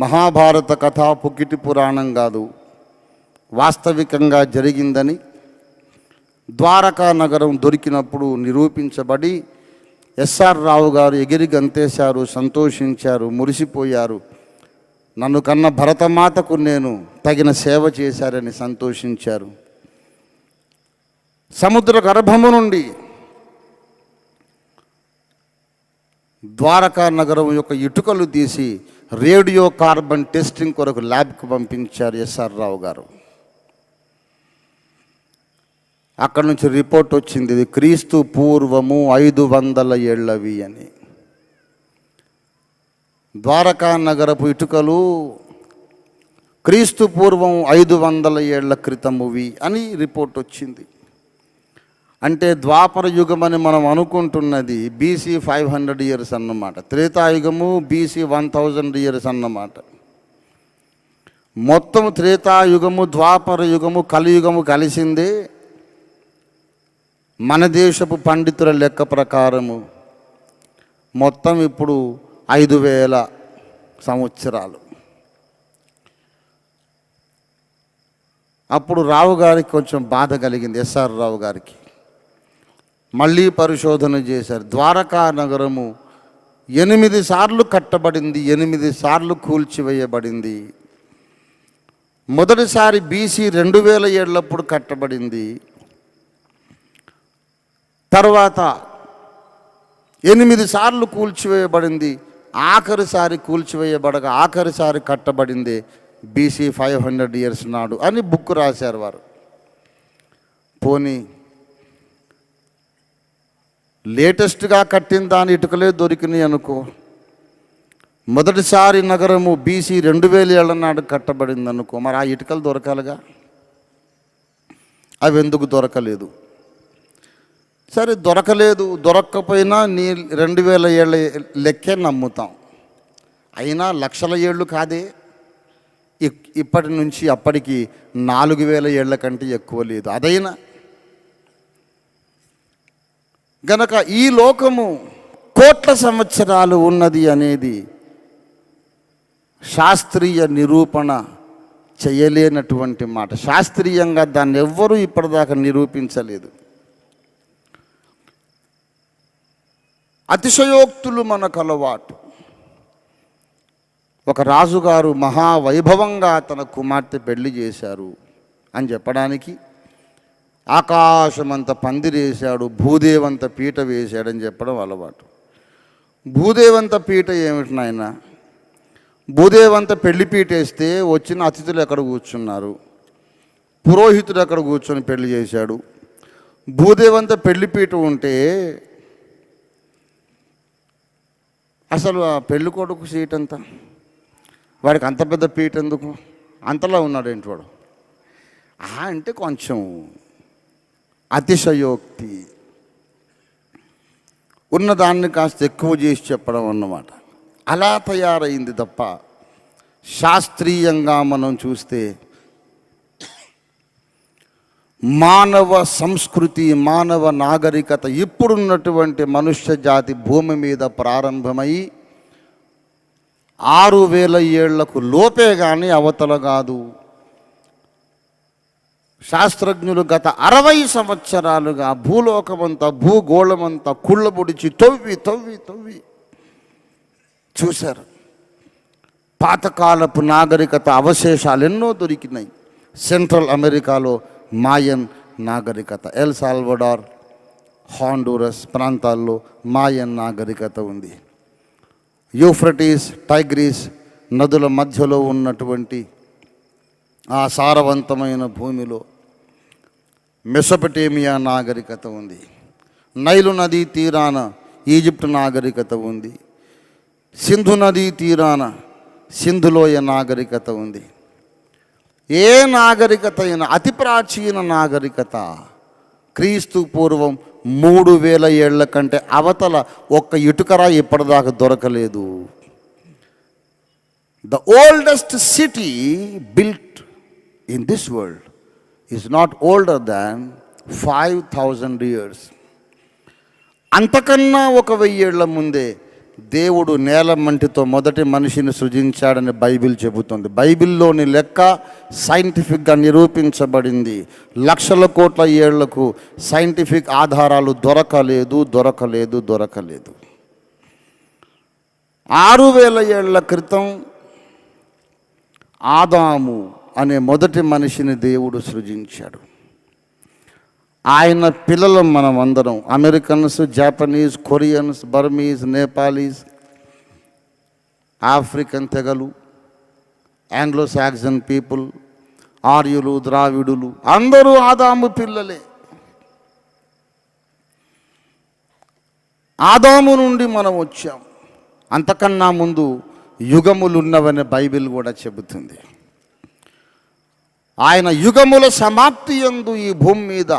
మహాభారత కథ పుకిటి పురాణం కాదు, వాస్తవికంగా జరిగిందని ద్వారకా నగరం దొరికినప్పుడు నిరూపించబడి ఎస్ఆర్ రావు గారు ఎగిరి గంతేశారు, సంతోషించారు, మురిసిపోయారు. నన్ను కన్న భరతమాతకు నేను తగిన సేవ చేశారని సంతోషించారు. సముద్ర గర్భము నుండి ద్వారకా నగరం యొక్క ఇటుకలు తీసి రేడియో కార్బన్ టెస్టింగ్ కొరకు ల్యాబ్కి పంపించారు ఎస్ఆర్ రావు గారు. అక్కడి నుంచి రిపోర్ట్ వచ్చింది, ఇది క్రీస్తు పూర్వము 500 ఏళ్ళవి అని. ద్వారకా నగరపు ఇటుకలు క్రీస్తు పూర్వం 500 ఏళ్ల క్రితమువి అని రిపోర్ట్ వచ్చింది. అంటే ద్వాపర యుగం అని మనం అనుకుంటున్నది బీసీ 500 ఇయర్స్ అన్నమాట, త్రేతాయుగము బీసీ 1000 ఇయర్స్ అన్నమాట. మొత్తం త్రేతాయుగము, ద్వాపర యుగము, కలియుగము కలిసిందే మన దేశపు పండితుల లెక్క ప్రకారము మొత్తం ఇప్పుడు 5000 సంవత్సరాలు. అప్పుడు రావు గారికి కొంచెం బాధ కలిగింది, ఎస్ఆర్ రావు గారికి. మళ్ళీ పరిశోధన చేశారు. ద్వారకా నగరము 8 సార్లు కట్టబడింది, 8 సార్లు కూల్చివేయబడింది. మొదటిసారి బీసీ 2000 ఏళ్ళప్పుడు కట్టబడింది. తర్వాత 8 సార్లు కూల్చివేయబడింది. ఆఖరిసారి కూల్చివేయబడగా ఆఖరిసారి కట్టబడింది బీసీ 500 ఇయర్స్ నాడు అని బుక్ రాశారు వారు. పోనీ లేటెస్ట్గా కట్టిన దాని ఇటుకలే దొరికినాయి అనుకో. మొదటిసారి నగరము బీసీ 2000 ఏళ్ల నాడు కట్టబడింది అనుకో, మరి ఆ ఇటుకలు దొరకాలిగా. అవి ఎందుకు దొరకలేదు? సరే, దొరకలేదు, దొరక్కపోయినా నీ 2000 ఏళ్ళ లెక్కే నమ్ముతాం. అయినా లక్షల ఏళ్ళు కాదే, ఇప్పటి నుంచి అప్పటికి 4000 ఏళ్ల కంటే ఎక్కువ లేదు. అదైనా గనక ఈ లోకము కోట్ల సంవత్సరాలు ఉన్నది అనేది శాస్త్రీయ నిరూపణ చేయలేనటువంటి మాట. శాస్త్రీయంగా దాన్ని ఎవ్వరూ ఇప్పటిదాకా నిరూపించలేదు. అతిశయోక్తులు మనకు అలవాటు. ఒక రాజుగారు మహావైభవంగా తన కుమార్తె పెళ్లి చేశారు అని చెప్పడానికి ఆకాశమంత పందిరేశాడు, భూదేవంత పీట వేశాడని చెప్పడం అలవాటు. భూదేవంత పీట ఏమిటి నాయన? భూదేవంత పెళ్లి పీట వేస్తే వచ్చిన అతిథులు ఎక్కడ కూర్చున్నారు? పురోహితుడు ఎక్కడ కూర్చొని పెళ్లి చేశాడు? భూదేవంత పెళ్లి పీట ఉంటే అసలు ఆ పెళ్లి కొడుకు సీట్ అంతా, వాడికి అంత పెద్ద పీట ఎందుకు? అంతలా ఉన్నాడు ఏంటి వాడు? అంటే కొంచెం అతిశయోక్తి, ఉన్నదాన్ని కాస్త ఎక్కువ చేసి చెప్పడం అన్నమాట. అలా తయారైంది తప్ప శాస్త్రీయంగా మనం చూస్తే మానవ సంస్కృతి, మానవ నాగరికత ఇప్పుడున్నటువంటి మనుష్య జాతి భూమి మీద ప్రారంభమై 6000 ఏళ్లకు లోపే కానీ అవతల కాదు. శాస్త్రజ్ఞులు గత 60 సంవత్సరాలుగా భూలోకమంతా, భూగోళమంతా కుళ్ళబొడిచి తవ్వి తవ్వి తవ్వి చూశారు. పాతకాలపు నాగరికత అవశేషాలు ఎన్నో దొరికినాయి. సెంట్రల్ అమెరికాలో మాయన్ నాగరికత, ఎల్ సాల్వడార్, హాండూరస్ ప్రాంతాల్లో మాయన్ నాగరికత ఉంది. యూఫ్రటీస్, టైగ్రీస్ నదుల మధ్యలో ఉన్నటువంటి ఆ సారవంతమైన భూమిలో మెసొపటేమియా నాగరికత ఉంది. నైలు నదీ తీరాన ఈజిప్ట్ నాగరికత ఉంది. సింధు నదీ తీరాన సింధులోయ నాగరికత ఉంది. ఏ నాగరికత అయినా అతి ప్రాచీన నాగరికత క్రీస్తు పూర్వం 3000 ఏళ్ల కంటే అవతల ఒక్క ఇటుకరా ఇప్పటిదాకా దొరకలేదు. The oldest city built in this world is not older than 5000 years. అంతకన్నా 1000 ఏళ్ల ముందే దేవుడు నేల మంటితో మొదటి మనిషిని సృజించాడని బైబిల్ చెబుతుంది. బైబిల్లోని లెక్క సైంటిఫిక్గా నిరూపించబడింది. లక్షల కోట్ల ఏళ్లకు సైంటిఫిక్ ఆధారాలు దొరకలేదు. 6000 ఏళ్ల క్రితం ఆదాము అనే మొదటి మనిషిని దేవుడు సృజించాడు. ఆయన పిల్లలు మనం అందరం, Americans, Japanese, Koreans, Burmese, Nepalese, African తెగలు, ఆంగ్లో సాక్సన్ పీపుల్, ఆర్యులు, ద్రావిడులు అందరూ ఆదాము పిల్లలే. ఆదాము నుండి మనం వచ్చాం. అంతకన్నా ముందు యుగములున్నవని బైబిల్ కూడా చెబుతుంది. ఆయన యుగముల సమాప్తి యందు ఈ భూమి మీద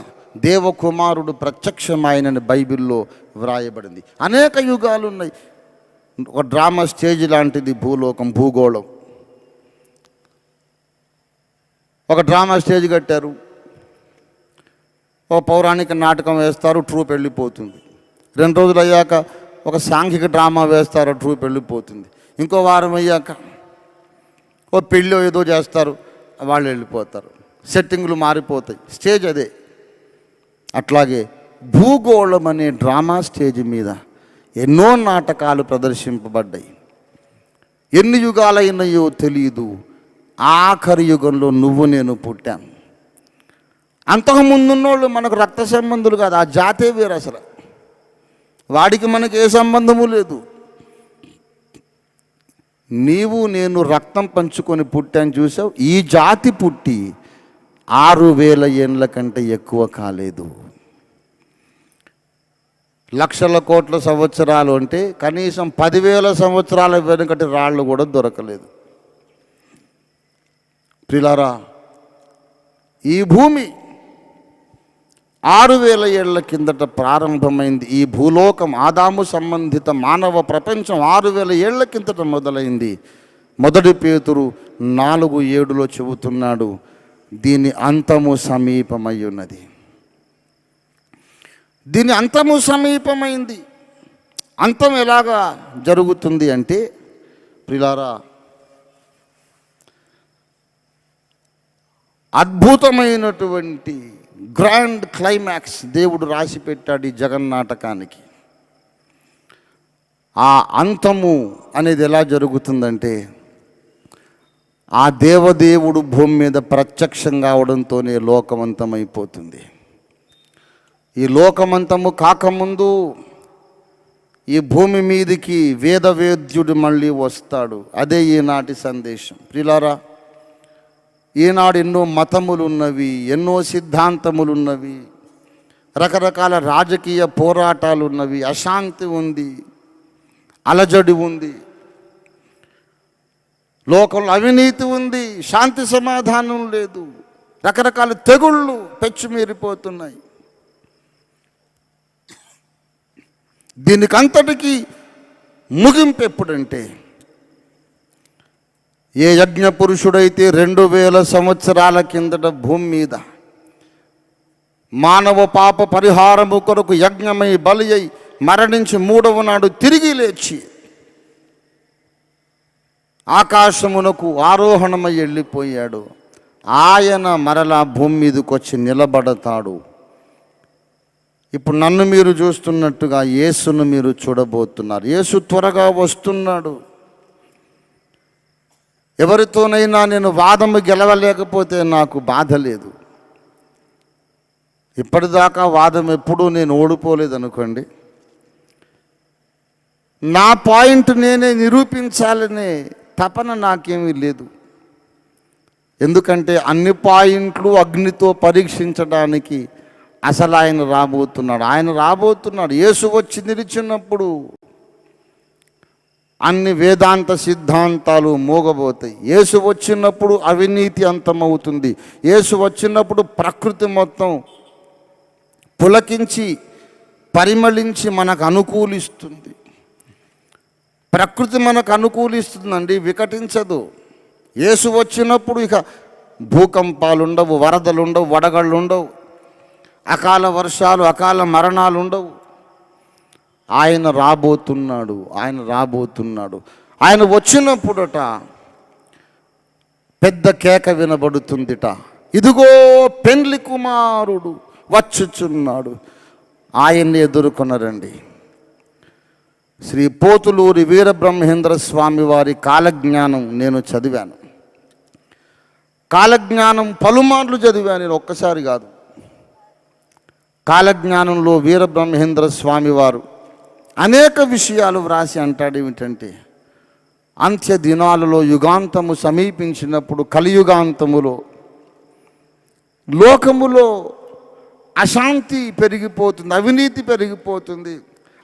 దేవకుమారుడు ప్రత్యక్షమాయనని బైబిల్లో వ్రాయబడింది. అనేక యుగాలు ఉన్నాయి. ఒక డ్రామా స్టేజ్ లాంటిది భూలోకం, భూగోళం. ఒక డ్రామా స్టేజ్ కట్టారు, ఒక పౌరాణిక నాటకం వేస్తారు, ట్రూప్ వెళ్ళిపోతుంది. 2 రోజులు అయ్యాక ఒక సాంఘిక డ్రామా వేస్తారు, ట్రూప్ వెళ్ళిపోతుంది. ఇంకో వారం అయ్యాక ఓ పెళ్ళి ఏదో చేస్తారు, వాళ్ళు వెళ్ళిపోతారు. సెట్టింగ్లు మారిపోతాయి, స్టేజ్ అదే. అట్లాగే భూగోళం అనే డ్రామా స్టేజ్ మీద ఎన్నో నాటకాలు ప్రదర్శింపబడ్డాయి. ఎన్ని యుగాలైనయో తెలియదు. ఆఖరి యుగంలో నువ్వు నేను పుట్టాను. అంతకుముందున్నోళ్ళు మనకు రక్త సంబంధులు కాదు, ఆ జాతే వేరు. అసలు వాడికి మనకి ఏ సంబంధము లేదు. నీవు నేను రక్తం పంచుకొని పుట్టాను, చూసావు. ఈ జాతి పుట్టి 6000 ఏళ్ళ కంటే ఎక్కువ కాలేదు. లక్షల కోట్ల సంవత్సరాలు అంటే కనీసం 10,000 సంవత్సరాల వెనుకటి రాళ్ళు కూడా దొరకలేదు. ప్రియులారా, ఈ భూమి 6000 ఏళ్ల కిందట ప్రారంభమైంది. ఈ భూలోకం, ఆదాము సంబంధిత మానవ ప్రపంచం 6000 ఏళ్ల కిందట మొదలైంది. మొదటి పేతురు 4:7 చెబుతున్నాడు, దీని అంతము సమీపమై ఉన్నది. దీని అంతము సమీపమైంది. అంతం ఎలాగా జరుగుతుంది అంటే, ప్రియులారా, అద్భుతమైనటువంటి గ్రాండ్ క్లైమాక్స్ దేవుడు రాసి పెట్టాడు ఈ జగన్నాటకానికి. ఆ అంతము అనేది ఎలా జరుగుతుందంటే, ఆ దేవదేవుడు భూమి మీద ప్రత్యక్షం కావడంతోనే లోకమంతమైపోతుంది. ఈ లోకమంతము కాకముందు ఈ భూమి మీదికి వేదవేద్యుడు మళ్ళీ వస్తాడు. అదే ఈనాటి సందేశం. ప్రియులారా, ఈనాడు ఎన్నో మతములు ఉన్నవి, ఎన్నో సిద్ధాంతములు ఉన్నవి, రకరకాల రాజకీయ పోరాటాలు ఉన్నవి, అశాంతి ఉంది, అలజడి ఉంది, లోకంలో అవినీతి ఉంది, శాంతి సమాధానం లేదు, రకరకాల తెగుళ్ళు పెచ్చుమీరిపోతున్నాయి. దీనికంతటికీ ముగింపు ఎప్పుడంటే, ఏ యజ్ఞ పురుషుడైతే 2000 సంవత్సరాల కిందట భూమి మీద మానవ పాప పరిహారము కొరకు యజ్ఞమై బలి అయి మరణించి 3వ నాడు తిరిగి లేచి ఆకాశమునకు ఆరోహణమై వెళ్ళిపోయాడు, ఆయన మరలా భూమి మీదకి వచ్చి నిలబడతాడు. ఇప్పుడు నన్ను మీరు చూస్తున్నట్టుగా యేసును మీరు చూడబోతున్నారు. యేసు త్వరగా వస్తున్నాడు. ఎవరితోనైనా నేను వాదము గెలవలేకపోతే నాకు బాధ లేదు. ఇప్పటిదాకా వాదం ఎప్పుడూ నేను ఓడిపోలేదు అనుకోండి. నా పాయింట్ నేనే నిరూపించాలనే తపన నాకేమీ లేదు. ఎందుకంటే అన్ని పాయింట్లు అగ్నితో పరీక్షించడానికి అసలు ఆయన రాబోతున్నాడు. యేసు వచ్చి నిలిచినప్పుడు అన్ని వేదాంత సిద్ధాంతాలు మోగబోతాయి. యేసు వచ్చినప్పుడు అవినీతి అంతమవుతుంది. యేసు వచ్చినప్పుడు ప్రకృతి మొత్తం పులకించి పరిమళించి మనకు అనుకూలిస్తుంది. ప్రకృతి మనకు అనుకూలిస్తుందండి, వికటించదు. యేసు వచ్చినప్పుడు ఇక భూకంపాలు ఉండవు, వరదలు ఉండవు, వడగళ్ళు ఉండవు, అకాల వర్షాలు, అకాల మరణాలు ఉండవు. ఆయన రాబోతున్నాడు, ఆయన రాబోతున్నాడు. ఆయన వచ్చినప్పుడట పెద్ద కేక వినబడుతుందిట, ఇదిగో పెండ్లి కుమారుడు వచ్చుచున్నాడు. ఆయన్ని ఎదుర్కొనరండి. శ్రీ పోతులూరి వీరబ్రహ్మేంద్ర స్వామి వారి కాలజ్ఞానం నేను చదివాను. కాలజ్ఞానం పలుమార్లు చదివాను, నేను ఒక్కసారి కాదు. కాలజ్ఞానంలో వీరబ్రహ్మేంద్ర స్వామి వారు అనేక విషయాలు వ్రాసి అంటాడు. ఏమిటంటే, అంత్య దినాలలో యుగాంతము సమీపించినప్పుడు, కలియుగాంతములో లోకములో అశాంతి పెరిగిపోతుంది, అవినీతి పెరిగిపోతుంది,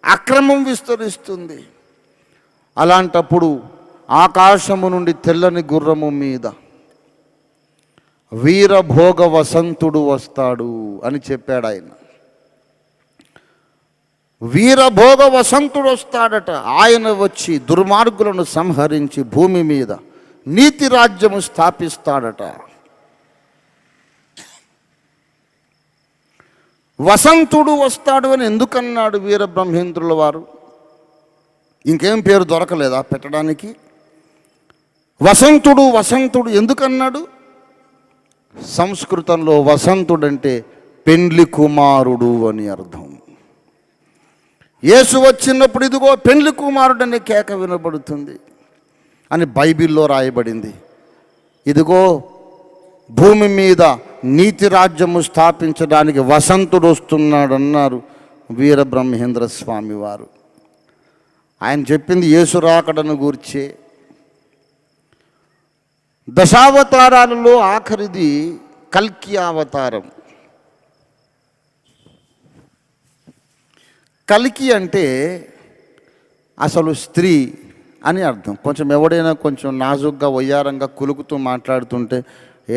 అక్రమం విస్తరిస్తుంది. అలాంటప్పుడు ఆకాశము నుండి తెల్లని గుర్రము మీద వీరభోగ వసంతుడు వస్తాడు అని చెప్పాడు ఆయన. వీరభోగ వసంతుడు వస్తాడట. ఆయన వచ్చి దుర్మార్గులను సంహరించి భూమి మీద నీతి రాజ్యము స్థాపిస్తాడట. వసంతుడు వస్తాడు అని ఎందుకన్నాడు వీరబ్రహ్మేంద్రుల వారు? ఇంకేం పేరు దొరకలేదా పెట్టడానికి? వసంతుడు వసంతుడు ఎందుకన్నాడు? సంస్కృతంలో వసంతుడంటే పెండ్లి కుమారుడు అని అర్థం. యేసు వచ్చినప్పుడు ఇదిగో పెండ్లి కుమారుడు అనే కేక వినబడుతుంది అని బైబిల్లో రాయబడింది. ఇదిగో భూమి మీద నీతి రాజ్యము స్థాపించడానికి వసంతుడు వస్తున్నాడు అన్నారు వీరబ్రహ్మేంద్ర స్వామి వారు. ఆయన చెప్పింది యేసు రాకడను గూర్చే. దశావతారాలలో ఆఖరిది కల్కి అవతారం. కల్కి అంటే అసలు స్త్రీ అని అర్థం. కొంచెం ఎవడైనా కొంచెం నాజుగ్గా వయ్యారంగా కులుకుతూ మాట్లాడుతుంటే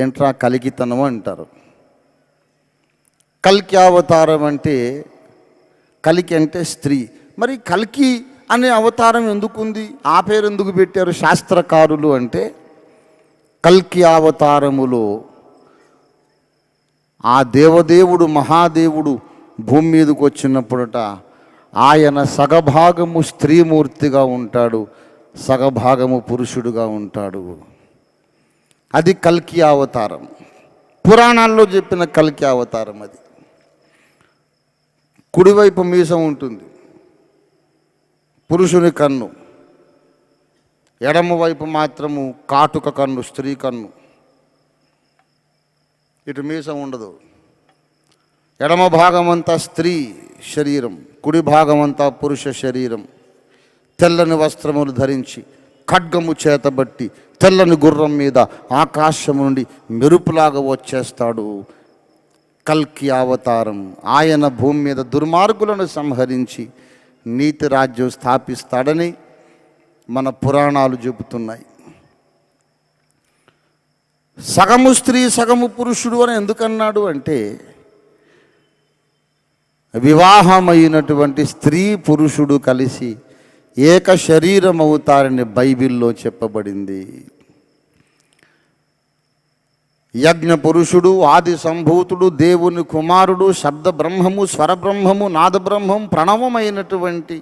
ఏంట్రా కలికితనం అంటారు. కల్కి అవతారం అంటే, కలికి అంటే స్త్రీ. మరి కల్కి అనే అవతారం ఎందుకుంది, ఆ పేరు ఎందుకు పెట్టారు శాస్త్రకారులు అంటే, కల్కి అవతారములో ఆ దేవదేవుడు మహాదేవుడు భూమి మీదకి వచ్చినప్పుడట ఆయన సగభాగము స్త్రీమూర్తిగా ఉంటాడు, సగభాగము పురుషుడుగా ఉంటాడు. అది కల్కి అవతారం. పురాణాల్లో చెప్పిన కల్కి అవతారం అది. కుడివైపు మీసం ఉంటుంది, పురుషుని కన్ను. ఎడమవైపు మాత్రము కాటుక కన్ను, స్త్రీ కన్ను. ఇటు మీసం ఉండదు. ఎడమ భాగమంతా స్త్రీ శరీరం, కుడి భాగమంతా పురుష శరీరం. తెల్లని వస్త్రములు ధరించి ఖడ్గము చేతబట్టి తెల్లని గుర్రం మీద ఆకాశము నుండి మెరుపులాగా వచ్చేస్తాడు కల్కి అవతారం. ఆయన భూమి మీద దుర్మార్గులను సంహరించి నీతి రాజ్యం స్థాపిస్తాడని మన పురాణాలు చెబుతున్నాయి. సగము స్త్రీ సగము పురుషుడు అని ఎందుకన్నాడు అంటే, వివాహమైనటువంటి స్త్రీ పురుషుడు కలిసి ఏక శరీరం అవుతారని బైబిల్లో చెప్పబడింది. యజ్ఞ పురుషుడు, ఆది సంభూతుడు, దేవుని కుమారుడు, శబ్ద బ్రహ్మము, స్వరబ్రహ్మము, నాదబ్రహ్మం, ప్రణవమైనటువంటి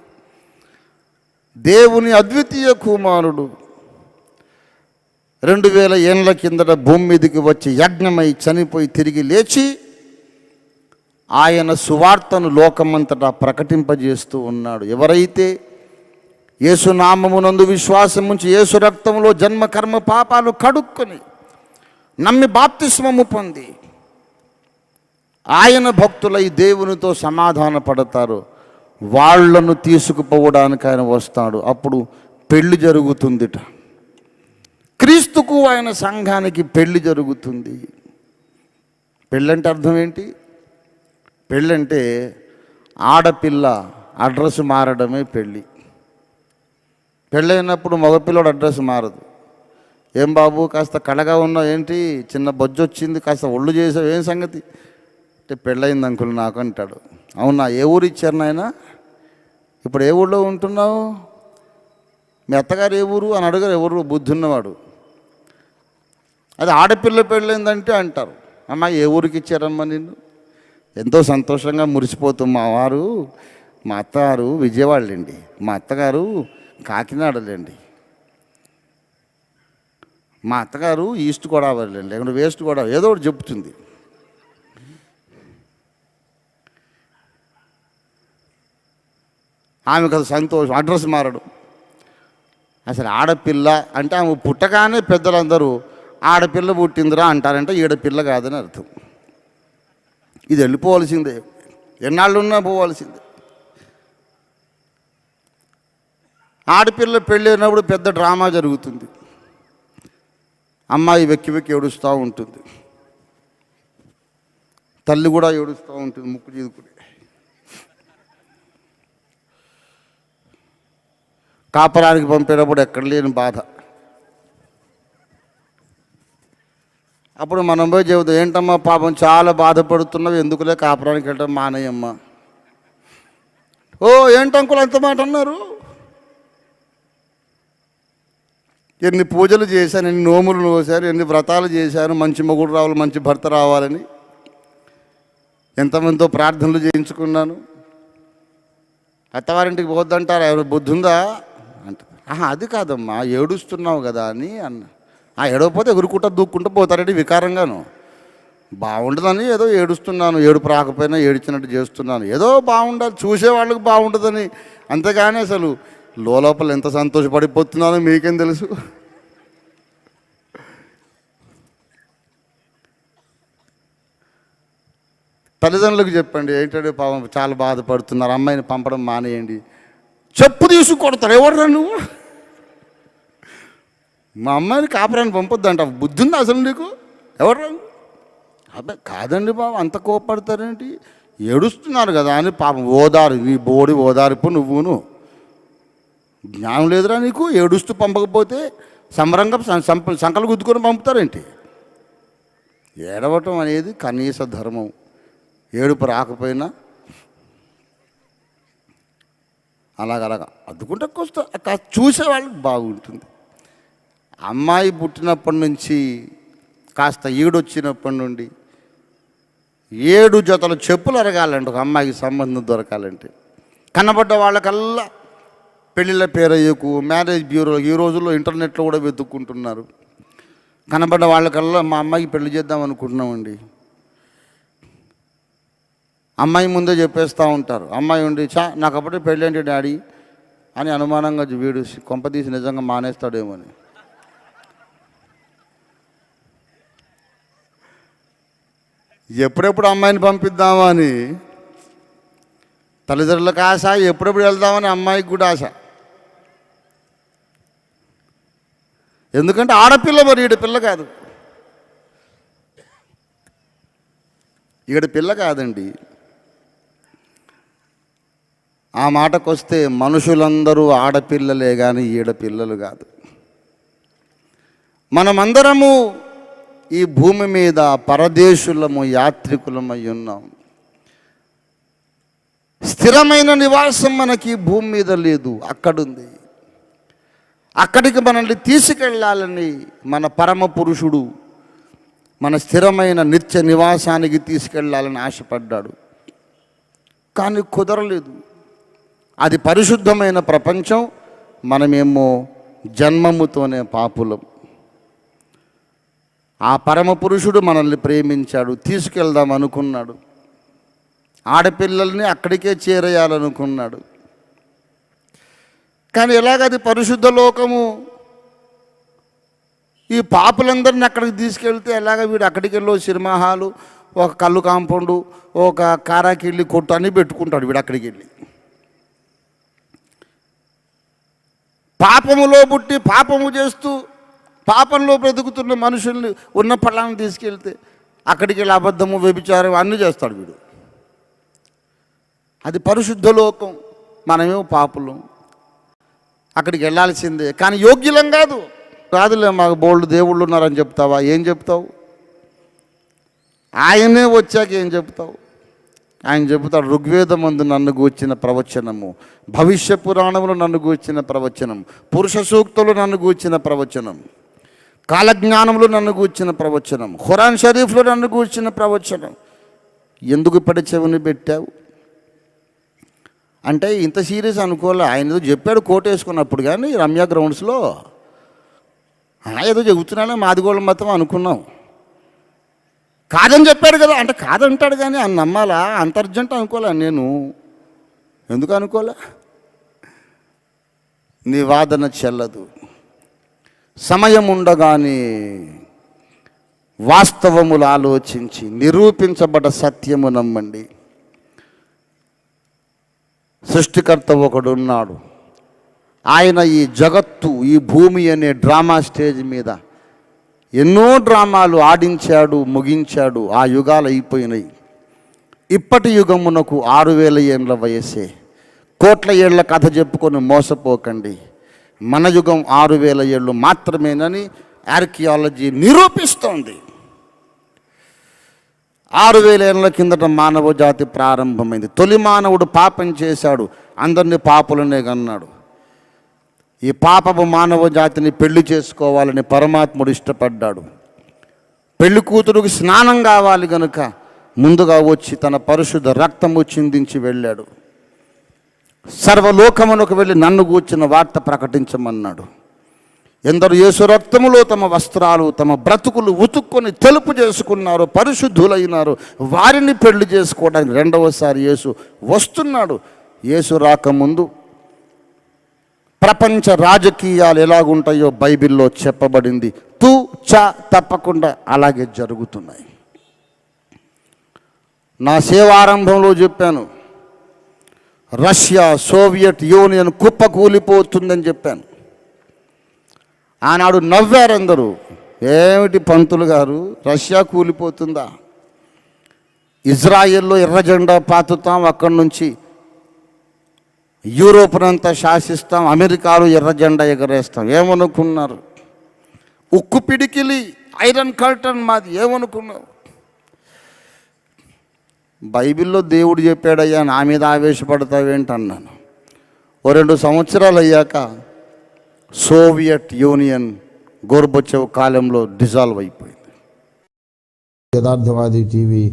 దేవుని అద్వితీయ కుమారుడు 2000 ఏళ్ల కిందట భూమి మీదకి వచ్చి యజ్ఞమై చనిపోయి తిరిగి లేచి ఆయన సువార్తను లోకమంతటా ప్రకటింపజేస్తూ ఉన్నాడు. ఎవరైతే యేసు నామమునందు విశ్వాసం ఉంచి యేసు రక్తంలో జన్మ కర్మ పాపాలు కడుక్కొని నమ్మి బాప్తిస్మము పొంది ఆయన భక్తులై దేవునితో సమాధాన పడతారు, వాళ్లను తీసుకుపోవడానికి ఆయన వస్తాడు. అప్పుడు పెళ్లి జరుగుతుందిట. క్రీస్తుకు ఆయన సంఘానికి పెళ్లి జరుగుతుంది. పెళ్ళంటే అర్థం ఏంటి? పెళ్ళంటే ఆడపిల్ల అడ్రస్ మారడమే పెళ్ళి. పెళ్ళైనప్పుడు మగపిల్లడు అడ్రస్ మారదు. ఏం బాబు కాస్త కళగా ఉన్నావు, ఏంటి చిన్న బొజ్జు వచ్చింది, కాస్త ఒళ్ళు చేసావు, ఏం సంగతి అంటే పెళ్ళయింది అంకుల్ నాకు అంటాడు. అవునా, ఏ ఊరు ఇచ్చారు నాయన, ఇప్పుడు ఏ ఊళ్ళో ఉంటున్నావు, మీ అత్తగారు ఏ ఊరు అని అడగరు ఎవరు బుద్ధి ఉన్నవాడు. అది ఆడపిల్ల పెళ్ళైందంటే అంటారు, అమ్మ ఏ ఊరికి ఇచ్చారమ్మా నిన్ను. ఎంతో సంతోషంగా మురిసిపోతాం, మా వారు మా అత్తగారు విజయవాడలేండి, మా అత్తగారు కాకినాడలేండి, మా అత్తగారు ఈస్ట్ గోదావరిలేండి, లేకుంటే వెస్ట్ గోదావరి, ఏదో ఒకటి చెప్తుంది. ఆమెకు అది సంతోషం, అడ్రస్ మారడం. అసలు ఆడపిల్ల అంటే ఆమె పుట్టగానే పెద్దలందరూ ఆడపిల్ల పుట్టిందిరా అంటారంటే ఈడపిల్ల కాదని అర్థం. ఇది వెళ్ళిపోవాల్సిందే, ఎన్నాళ్ళున్నా పోవాల్సిందే. ఆడపిల్ల పెళ్ళైనప్పుడు పెద్ద డ్రామా జరుగుతుంది. అమ్మాయి వెక్కి వెక్కి ఏడుస్తూ ఉంటుంది, తల్లి కూడా ఏడుస్తూ ఉంటుంది ముక్కు చీదుకుని. కాపరానికి పంపేటప్పుడు ఎక్కడ లేని బాధ. అప్పుడు మనం పోయి చెబుతాం, ఏంటమ్మా పాపం చాలా బాధపడుతున్నావు, ఎందుకులే కాపురానికి వెళ్ళటం మానేయమ్మా. ఓ ఏంటంకులు అంత మాట అన్నారు, ఎన్ని పూజలు చేశాను, ఎన్ని నోములు నోశారు, ఎన్ని వ్రతాలు చేశాను, మంచి మొగుడు రావాలి, మంచి భర్త రావాలని ఎంతమందితో ప్రార్థనలు చేయించుకున్నాను. అత్తవారింటికి పోద్దంటారా, ఎవరు బుద్ధి ఉందా అంట. అది కాదమ్మా, ఏడుస్తున్నావు కదా అని అన్న. ఏడవపోతే ఎగురుకుంటా దూక్కుంటూ పోతారండి వికారంగాను. బాగుండదని ఏదో ఏడుస్తున్నాను, ఏడుపు రాకపోయినా ఏడిచినట్టు చేస్తున్నాను, ఏదో బాగుండాలి, చూసేవాళ్ళకి బాగుంటుందని. అంతేగాని అసలు లోపల ఎంత సంతోషపడిపోతున్నానో మీకేం తెలుసు. తల్లిదండ్రులకు చెప్పండి, ఏంటంటే పాపం చాలా బాధపడుతున్నారు, అమ్మాయిని పంపడం మానేయండి. చెప్పు తీసుకొడతారు, ఎవరు నువ్వు, మా అమ్మాయిని కాపురాన్ని పంపొద్దంట, బుద్ధి ఉందా అసలు నీకు, ఎవరు? అబ్బాయి కాదండి బాబు, అంత కోపడతారేంటి, ఏడుస్తున్నారు కదా అని పాపం ఓదారు, నీ బోడి ఓదారిపు నువ్వును. జ్ఞానం లేదురా నీకు, ఏడుస్తూ పంపకపోతే సంబరంగా సంకలు గుద్దుకొని పంపుతారేంటి? ఏడవటం అనేది కనీస ధర్మం. ఏడుపు రాకపోయినా అలాగలాగా అద్దుకుంటే వస్తా చూసేవాళ్ళకి బాగుంటుంది. అమ్మాయి పుట్టినప్పటి నుంచి కాస్త ఈడొచ్చినప్పటి నుండి 7 జతల చెప్పులు అరగాలంటే ఒక అమ్మాయికి సంబంధం దొరకాలంటే. కనబడ్డ వాళ్ళకల్లా పెళ్ళిళ్ళ పేరయ్యకు మ్యారేజ్ బ్యూరో, ఈ రోజుల్లో ఇంటర్నెట్లో కూడా వెతుక్కుంటున్నారు. కనబడ్డ వాళ్ళకల్లా మా అమ్మాయికి పెళ్లి చేద్దాం అనుకుంటున్నామండి, అమ్మాయి ముందే చెప్పేస్తూ ఉంటారు. అమ్మాయి ఉండి నాకు అప్పుడే పెళ్ళి ఏంటి డాడీ అని అనుమానంగా వీడు కొంపదీసి నిజంగా మానేస్తాడేమో అని. ఎప్పుడెప్పుడు అమ్మాయిని పంపిద్దామా అని తల్లిదండ్రులకు ఆశ, ఎప్పుడెప్పుడు వెళ్దామని అమ్మాయికి కూడా ఆశ. ఎందుకంటే ఆడపిల్ల, మరి ఈడ పిల్ల కాదు, ఈడ పిల్ల కాదండి. ఆ మాటకొస్తే మనుషులందరూ ఆడపిల్లలే కానీ ఈడపిల్లలు కాదు. మనమందరము ఈ భూమి మీద పరదేశులము, యాత్రికులమై ఉన్నాం. స్థిరమైన నివాసం మనకి భూమి మీద లేదు, అక్కడుంది. అక్కడికి మనల్ని తీసుకెళ్ళాలని మన పరమ పురుషుడు మన స్థిరమైన నిత్య నివాసానికి తీసుకెళ్ళాలని ఆశపడ్డాడు. కానీ కుదరలేదు. అది పరిశుద్ధమైన ప్రపంచం, మనమేమో జన్మముతోనే పాపులం. ఆ పరమ పురుషుడు మనల్ని ప్రేమించాడు, తీసుకెళ్దాం అనుకున్నాడు. ఆడపిల్లల్ని అక్కడికే చేరేయాలనుకున్నాడు. కానీ ఎలాగది పరిశుద్ధ లోకము, ఈ పాపులందరినీ అక్కడికి తీసుకెళ్తే ఎలాగ? వీడు అక్కడికి వెళ్ళి సినిమా హాలు, ఒక కళ్ళు కాంపౌండు, ఒక కారాకిళ్ళి కొట్టు అని పెట్టుకుంటాడు వీడు అక్కడికి వెళ్ళి. పాపములో పుట్టి పాపము చేస్తూ పాపంలో బ్రతుకుతున్న మనుషుల్ని ఉన్న పళ్ళాన్ని తీసుకెళ్తే అక్కడికి వెళ్ళి అబద్ధము, వ్యభిచారం అన్నీ చేస్తాడు వీడు. అది పరిశుద్ధ లోకం, మనమేమో పాపులం, అక్కడికి వెళ్ళాల్సిందే. కానీ యోగ్యులం కాదు. కాదులే, మాకు బోల్డ్ దేవుళ్ళు ఉన్నారని చెప్తావా? ఏం చెప్తావు? ఆయనే వచ్చాక ఏం చెప్తావు? ఆయన చెబుతాడు, ఋగ్వేదమందు నన్ను గూర్చిన ప్రవచనము, భవిష్య పురాణములు నన్ను గూర్చిన ప్రవచనం, పురుష సూక్తులు నన్ను గూర్చిన ప్రవచనం, కాలజ్ఞానములు నన్ను గూర్చిన ప్రవచనం, ఖురాన్ షరీఫ్లో నన్ను గూర్చిన ప్రవచనం. ఎందుకు ఇప్పటి చెవిని పెట్టావు? అంటే ఇంత సీరియస్ అనుకోలే. ఆయన ఏదో చెప్పాడు కోట్ వేసుకున్నప్పుడు, కానీ రమ్య గ్రౌండ్స్లో ఏదో చెబుతున్నానే మాదిగోళ్ళ మతం అనుకున్నాం. కాదని చెప్పాడు కదా, అంటే కాదంటాడు కానీ అని నమ్మాలా? అంత అర్జెంట్ అనుకోలే నేను. ఎందుకు అనుకోలే? నీ వాదన చెల్లదు. సమయం ఉండగానే వాస్తవములు ఆలోచించి నిరూపించబడ్డ సత్యము నమ్మండి. సృష్టికర్త ఒకడున్నాడు. ఆయన ఈ జగత్తు, ఈ భూమి అనే డ్రామా స్టేజ్ మీద ఎన్నో డ్రామాలు ఆడించాడు, ముగించాడు. ఆ యుగాలు అయిపోయినాయి. ఇప్పటి యుగమునకు 6000 ఏండ్ల వయసే. కోట్ల ఏళ్ల కథ చెప్పుకొని మోసపోకండి. మన యుగం 6000 ఏళ్ళు మాత్రమేనని ఆర్కియాలజీ నిరూపిస్తోంది. 6000 ఏళ్ల కిందట మానవ జాతి ప్రారంభమైంది. తొలి మానవుడు పాపం చేశాడు, అందరినీ పాపులనే కన్నాడు. ఈ పాపపు మానవ జాతిని పెళ్లి చేసుకోవాలని పరమాత్ముడు ఇష్టపడ్డాడు. పెళ్లి కూతురుకి స్నానం కావాలి గనుక ముందుగా వచ్చి తన పరిశుద్ధ రక్తము చిందించి వెళ్ళాడు. సర్వలోకమునకు వెళ్ళి నన్ను గూర్చిన వార్త ప్రకటించమన్నాడు. ఎందరు యేసు రక్తములో తమ వస్త్రాలు, తమ బ్రతుకులు ఉతుక్కొని తెలుపు చేసుకున్నారు, పరిశుద్ధులైనారు, వారిని పెళ్లి చేసుకోవడానికి రెండవసారి యేసు వస్తున్నాడు. యేసు రాకముందు ప్రపంచ రాజకీయాలు ఎలాగుంటాయో బైబిల్లో చెప్పబడింది. తూ చా తప్పకుండా అలాగే జరుగుతున్నాయి. నా సేవారంభంలో చెప్పాను, రష్యా, సోవియట్ యూనియన్ కుప్పకూలిపోతుందని చెప్పాను. ఆనాడు నవ్వారందరూ. ఏమిటి పంతులు గారు, రష్యా కూలిపోతుందా? ఇజ్రాయెల్లో ఎర్ర జెండా పాతుతాం, అక్కడి నుంచి యూరోప్నంతా శాసిస్తాం, అమెరికాలో ఎర్ర జెండా ఎగరేస్తాం. ఏమనుకున్నారు? ఉక్కు పిడికిలి, ఐరన్ కర్టన్ మాది. ఏమనుకున్నావు? బైబిల్లో దేవుడు చెప్పాడయ్యా, నా మీద ఆవేశపడతావేంటి అన్నాను. 2 సంవత్సరాలు అయ్యాక సోవియట్ యూనియన్ గోర్బచేవ్ కాలంలో డిజాల్వ్ అయిపోయింది. యథార్థవాది టీవీ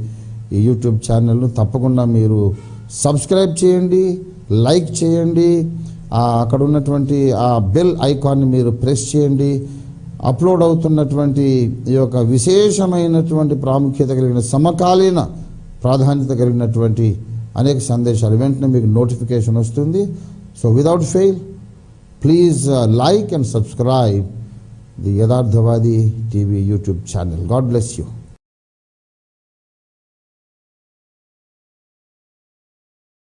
ఈ యూట్యూబ్ ఛానల్ను తప్పకుండా మీరు సబ్స్క్రైబ్ చేయండి, లైక్ చేయండి. అక్కడ ఉన్నటువంటి ఆ బెల్ ఐకాన్ని మీరు ప్రెస్ చేయండి. అప్లోడ్ అవుతున్నటువంటి ఈ యొక్క విశేషమైనటువంటి ప్రాముఖ్యత కలిగిన, సమకాలీన ప్రాధాన్యత కలిగినటువంటి అనేక సందేశాలు వెంటనే మీకు నోటిఫికేషన్ వస్తుంది. So without fail, please like and subscribe the Yadharthavadi TV YouTube channel. God bless you.